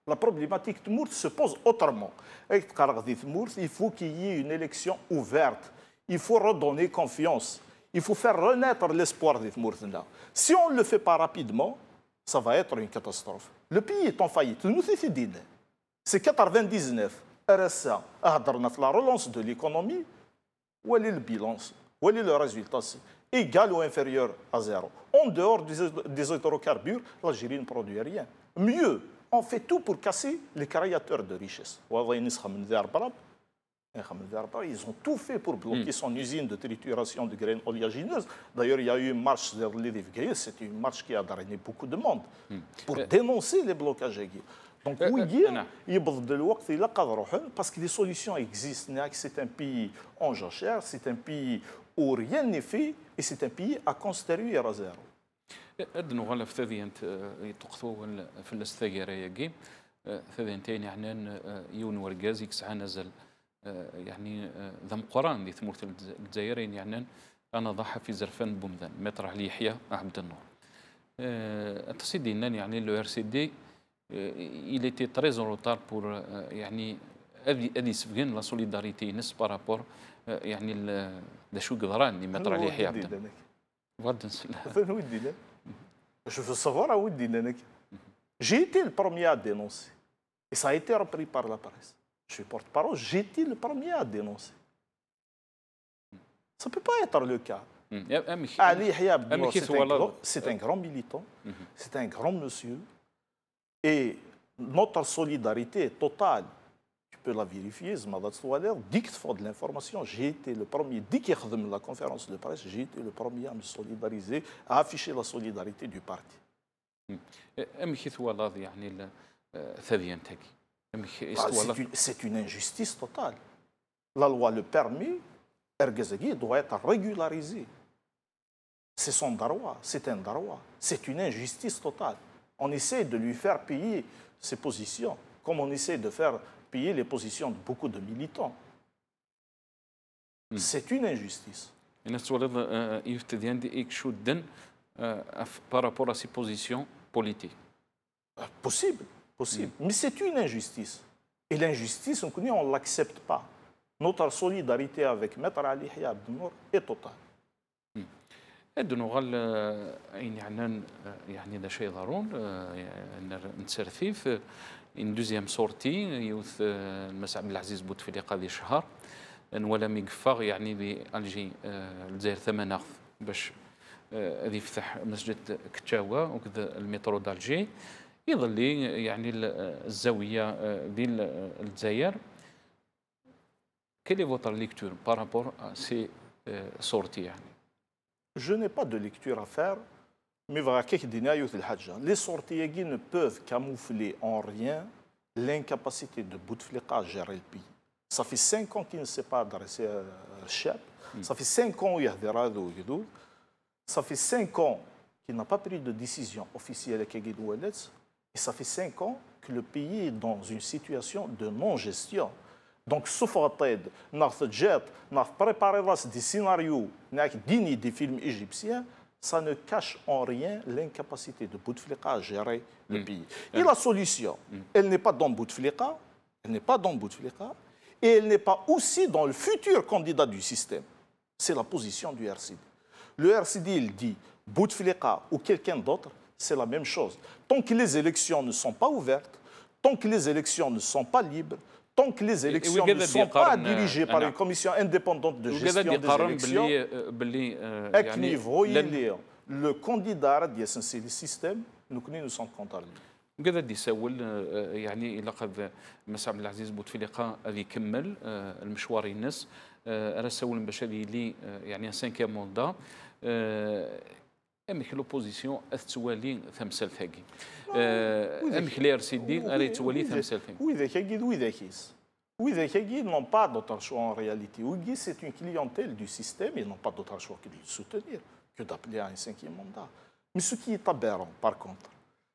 la problématique de Mourth se pose autrement. Il faut qu'il y ait une élection ouverte. Il faut redonner confiance. Il faut faire renaître l'espoir de Mourth. Si on ne le fait pas rapidement, ça va être une catastrophe. Le pays est en faillite. Nous, c'est 99. RSA, la relance de l'économie, où est le bilan, où est le résultat, égal ou inférieur à zéro. En dehors des hydrocarbures, l'Algérie ne produit rien. Mieux, on fait tout pour casser les créateurs de richesse. Ils ont tout fait pour bloquer son usine de trituration de graines oléagineuses. D'ailleurs, il y a eu une marche vers l'Édivgaï, c'était une marche qui a drainé beaucoup de monde pour dénoncer les blocages. Donc, oui, parce que les solutions existent. C'est un pays en jachère, c'est un pays où rien n'est fait et c'est un pays à construire à zéro. أدنو غلا في ثذي أنت يتقطو في الاستثجارة يجي ثذي أنتين يعني يون ورجاز يكسع نزل يعني ذم قران دي ثمورة الجزائرين يعني أنا ضحى في زرفان بومذان مطرح لي يحيى عبد النور التصيدي يعني لو ار سي دي il était très en retard pour يعني أدي سفجن لا سوليداريتي نس بارابور يعني ذا شو قدران اللي مطرح لي يحيى عبد النور غدا نسلها Je veux savoir à où Dinenek. J'ai été le premier à dénoncer. Et ça a été repris par la presse. Je suis porte-parole, j'ai été le premier à dénoncer. Ça ne peut pas être le cas. Ali Hiab, c'est un grand militant, c'est un grand monsieur. Et notre solidarité est totale. Tu peux la vérifier, dès qu'il faut de l'information, j'ai été le premier, dès qu'il y a la conférence de presse, j'ai été le premier à me solidariser, à afficher la solidarité du parti. C'est une injustice totale. La loi le permet, Ergazagui doit être régularisé. C'est son droit, c'est un droit. C'est une injustice totale. On essaie de lui faire payer ses positions, comme on essaie de faire payer les positions de beaucoup de militants. C'est une injustice. Par rapport à ses positions politiques. Possible, possible. Mais c'est une injustice. Et l'injustice, on ne l'accepte pas. Notre solidarité avec Maître Ali Hiab Abdenour est totale. الدنوغال يعني هذا شيء ضروري نتسرثي في ان دوزيام سورتي يوث المس عبد العزيز بوتفليقه هذه الشهر ولا ميقفاغ يعني بالجي الجزائر ثمن باش غادي يفتح مسجد كتاوه وكذا المترو دالجي يظل يعني الزاويه ديال الجزائر كيلي فوتر ليكتور بارابور سي سورتي يعني. Je n'ai pas de lecture à faire, mais les sorties ne peuvent camoufler en rien l'incapacité de Bouteflika à gérer le pays. Ça fait 5 ans qu'il ne s'est pas adressé à Cheb, ça fait 5 ans qu'il y a des radios, ça fait 5 ans qu'il n'a pas pris de décision officielle avec Guédou Ouelletz, et ça fait 5 ans que le pays est dans une situation de non-gestion. Donc, sauf à tête, nous avons préparé des scénarios dignes des films égyptiens, ça ne cache en rien l'incapacité de Bouteflika à gérer le pays. Et la solution, elle n'est pas dans Bouteflika, elle n'est pas dans Bouteflika, et elle n'est pas aussi dans le futur candidat du système. C'est la position du RCD. Le RCD, il dit Bouteflika ou quelqu'un d'autre, c'est la même chose. Tant que les élections ne sont pas ouvertes, tant que les élections ne sont pas libres, tant que les élections ne sont pas dirigées par une commission indépendante de gestion des élections, à quel niveau il est le candidat du système, nous sommes contre lui. وكذا دي ساول يعني إلا قد مس عبد العزيز بوتفليقه غادي يكمل المشوار الناس انا ساول باش هذه لي يعني 5 موندا امك لوبوزيسيون توالي ثمثال ثاقي امك لي ار سي دي غادي توالي ثمثال ثاقي وإذا كاين وإذا كيس وإذا كاين n'ont pas d'autre choix en réalité. Oui, c'est une clientèle du système et n'ont pas d'autre choix que de le soutenir, que d'appeler à un 5e mandat. Mais ce qui est aberrant, par contre,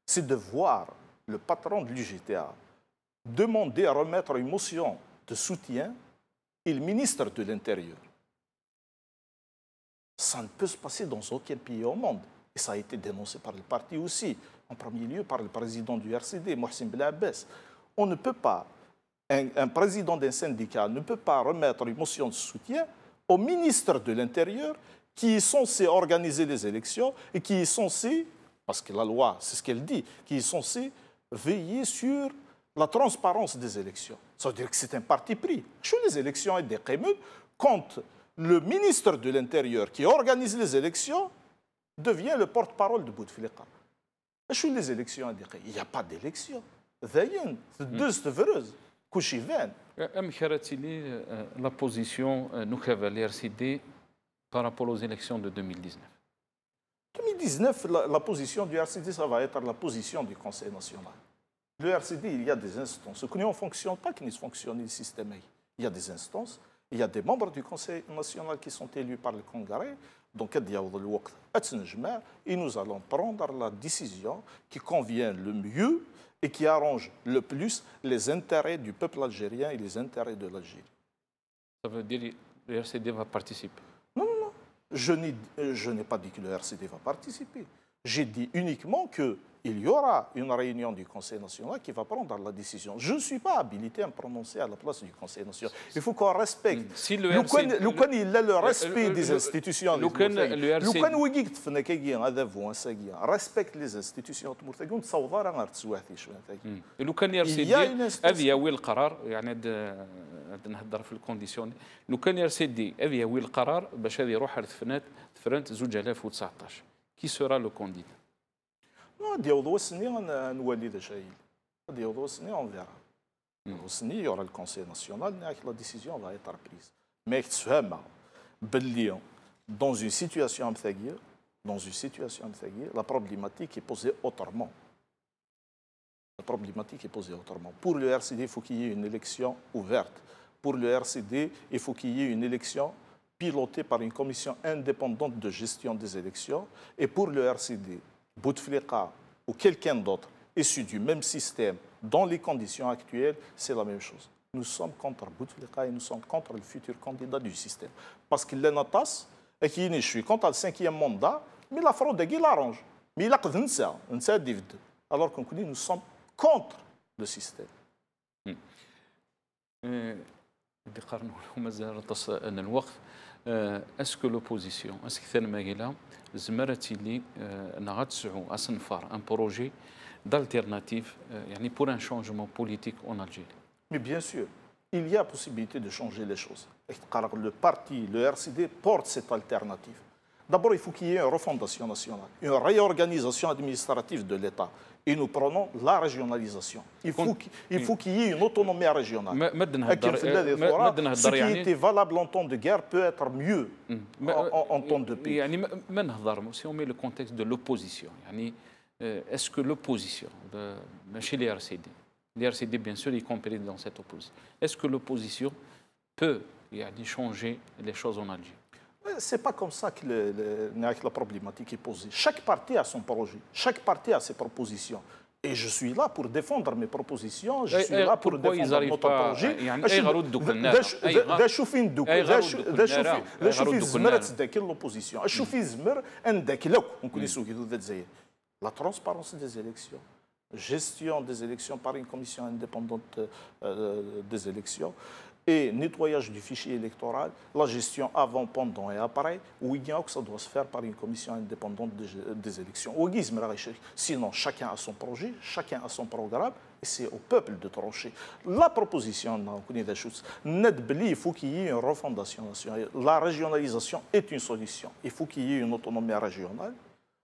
c'est de voir le patron de l'UGTA demander à remettre une motion de soutien et le ministre de l'Intérieur. Ça ne peut se passer dans aucun pays au monde. Et ça a été dénoncé par le parti aussi, en premier lieu par le président du RCD, Mohsen Belabès. On ne peut pas, un président d'un syndicat ne peut pas remettre une motion de soutien au ministre de l'Intérieur qui est censé organiser les élections et qui est censé, parce que la loi, c'est ce qu'elle dit, qui est censé veiller sur la transparence des élections. Ça veut dire que c'est un parti pris. Sur les élections et des communes, quand le ministre de l'Intérieur qui organise les élections devient le porte-parole de Bouteflika. Sur les élections, il n'y a pas d'élection. D'ailleurs, c'est deux heureuse. كلشي فان. أم خراتيلي la position نخبة l'RCD par rapport aux élections de 2019. 2019, la position du RCD, ça va être la position du Conseil national. Le RCD, il y a des instances. Ce ne fonctionne pas qu'il fonctionne le système. Il y a des instances, il y a des membres du Conseil national qui sont élus par le Congrès. Donc, et nous allons prendre la décision qui convient le mieux et qui arrange le plus les intérêts du peuple algérien et les intérêts de l'Algérie. Ça veut dire que le RCD va participer? Non, non, non. Je n'ai pas dit que le RCD va participer. J'ai dit uniquement qu'il y aura une réunion du Conseil national qui va prendre la décision. Je ne suis pas habilité à me prononcer à la place du Conseil national. Il faut qu'on respecte. Si le RCD, il a le respect des institutions. Respecte les institutions. لو كان يرسيدي هذه هو القرار يعني نهضر في الكونديسيون لو كان يرسيدي هذه هو القرار باش هذه يروح فرنت 2019 كي سورا لو كونديدا ديال السنين نولي ذا شيء ديال السنين اون فيرا السنين يورا الكونسي ناسيونال لا ديسيزيون فا ايتر بريز مي تفهم باللي dans une situation مثاليه la problématique est posée autrement. La problématique est posée autrement. Pour le RCD, il faut qu'il y ait une élection ouverte. Pour le RCD, il faut qu'il y ait une élection pilotée par une commission indépendante de gestion des élections. Et pour le RCD, Bouteflika ou quelqu'un d'autre issu du même système, dans les conditions actuelles, c'est la même chose. Nous sommes contre Bouteflika et nous sommes contre le futur candidat du système. Parce qu'il est notas et qu'il est je suis contre le 5e mandat, mais la fraude, il l'arrange. Mais il a que ça, alors qu'on dit nous sommes contre le système. Est-ce que l'opposition, est-ce que un projet d'alternative pour un changement politique en Algérie? Mais bien sûr, il y a possibilité de changer les choses. Le parti, le RCD, porte cette alternative. D'abord, il faut qu'il y ait une refondation nationale, une réorganisation administrative de l'État. Et nous prenons la régionalisation. Il faut qu'il y ait une autonomie régionale. Ce qui était valable en temps de guerre peut être mieux en temps de paix. Si on met le contexte de l'opposition, est-ce que l'opposition, chez les RCD bien sûr, y compris dans cette opposition, est-ce que l'opposition peut changer les choses en Algérie? Ce n'est pas comme ça que la problématique est posée. Chaque parti a son projet, chaque parti a ses propositions. Et je suis là pour défendre mes propositions, je suis là pour défendre notre projet. La transparence des élections, gestion des élections par une commission indépendante des élections, et nettoyage du fichier électoral, la gestion avant, pendant et après, ça doit se faire par une commission indépendante des élections. Sinon, chacun a son projet, chacun a son programme, et c'est au peuple de trancher. La proposition, il faut qu'il y ait une refondation nationale. La régionalisation est une solution. Il faut qu'il y ait une autonomie régionale,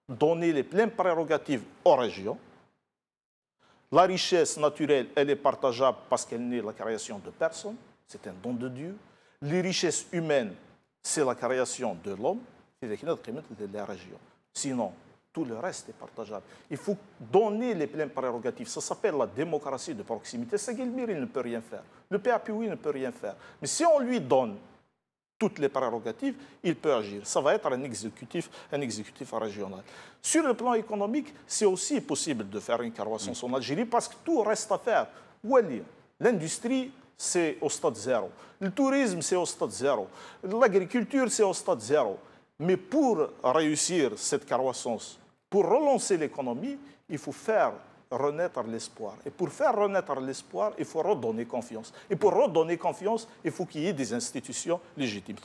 donner les pleines prérogatives aux régions. La richesse naturelle, elle est partageable parce qu'elle n'est la création de personne. C'est un don de Dieu. Les richesses humaines, c'est la création de l'homme. C'est la région. Sinon, tout le reste est partageable. Il faut donner les pleines prérogatives. Ça s'appelle la démocratie de proximité. Seguelmir, il ne peut rien faire. Le PAPOI ne peut rien faire. Mais si on lui donne toutes les prérogatives, il peut agir. Ça va être un exécutif régional. Sur le plan économique, c'est aussi possible de faire une croissance en Algérie parce que tout reste à faire. L'industrie, c'est au stade zéro. Le tourisme, c'est au stade zéro. L'agriculture, c'est au stade zéro. Mais pour réussir cette croissance, pour relancer l'économie, il faut faire renaître l'espoir. Et pour faire renaître l'espoir, il faut redonner confiance. Et pour redonner confiance, il faut qu'il y ait des institutions légitimes.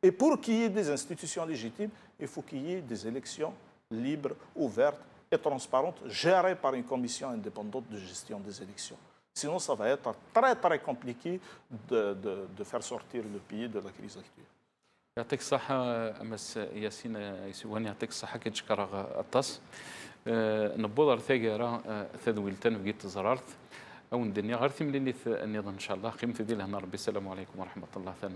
Et pour qu'il y ait des institutions légitimes, il faut qu'il y ait des élections libres, ouvertes et transparentes, gérées par une commission indépendante de gestion des élections. Sinon, ça va être très, très compliqué de faire sortir le pays de la crise actuelle. يعطيك الصحة أمس ياسين يسواني يعطيك الصحة كتشكر الطاس نبوض ثاقرة ثذويلتن في قيت زرارت او ندني غير ثمليني النظام ان شاء الله قيمه ديال هنا ربي السلام عليكم ورحمه الله ثاني